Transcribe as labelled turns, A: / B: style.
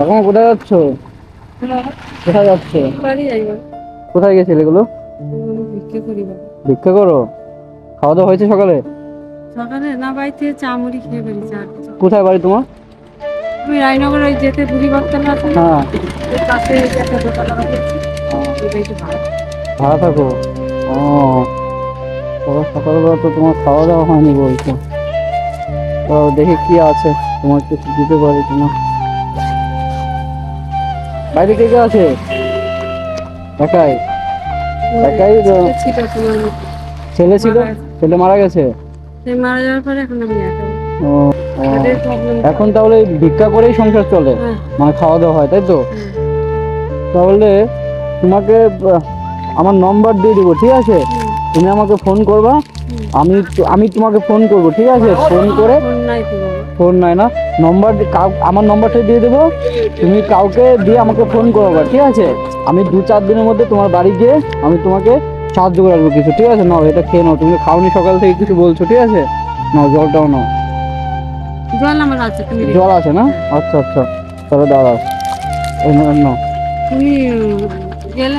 A: এখন কোথায় যাচ্ছ? কোথায় যাচ্ছে?
B: বাড়ি যাইব।
A: কোথায় গেছিলে এগুলো?
B: ভিক্ষা করি বাবা।
A: ভিক্ষা করো? খাওয়া দাওয়া হয়েছে সকালে?
B: সকালে না, বাড়িতে চা মুড়ি খেয়ে বেরিয়েছি, আর কিছু।
A: কোথায় বাড়ি তোমার?
B: আমি রায়নগর ওই যেতে বুড়ি বর্তমান আছে না,
A: হ্যাঁ।
B: ওই পাশে একটা দোকান করেছি, ওইটাই তো ভাড়া।
A: ভাড়া থাকো? ও, সকালবেলা তো তোমার খাওয়া দাওয়া হয়নি বলছো। তো দেখি কি আছে, তোমার কিছু দিতে পারি কিনা। বাইরে কে কে আছে? একাই? একাই
B: ছিল তোমার মতো।
A: ছেলে ছিল?
B: মারা গেছে।
A: ছেলে মারা গেছে?
B: সে মারা যাওয়ার পরে এখন আমি একা।
A: ও, ও।
B: তাদের প্রবলেম।
A: এখন তাহলে ভিক্ষা করেই সংসার চলে?
B: হ্যাঁ।
A: মানে খাওয়া দাওয়া হয়, তাই তো? তাহলে তোমাকে আমার নম্বর দিয়ে দিব, ঠিক আছে? তুমি আমাকে ফোন করবা, আমি আমি তোমাকে ফোন করব, ঠিক আছে? ফোন করে,
B: ফোন নাই তো বাবা।
A: ফোন নাই না, নম্বর আমার নম্বরটা দিয়ে দেবো, তুমি কাউকে দিয়ে আমাকে ফোন করবা, ঠিক আছে? আমি 2-4 দিনের মধ্যে তোমার বাড়ি গিয়ে আমি তোমাকে সাহায্য করে আসবো কিছু, ঠিক আছে? নাও, এটা খেয়ে নাও, তুমি খাওনি সকাল থেকে কিছু বলছো, ঠিক আছে? নাও, জলটাও নাও।
B: জল আমার আছে, তুমি
A: জল আছে না? আচ্ছা আচ্ছা, তাহলে দাঁড়াও, এই নাও।
B: তুমি গেলে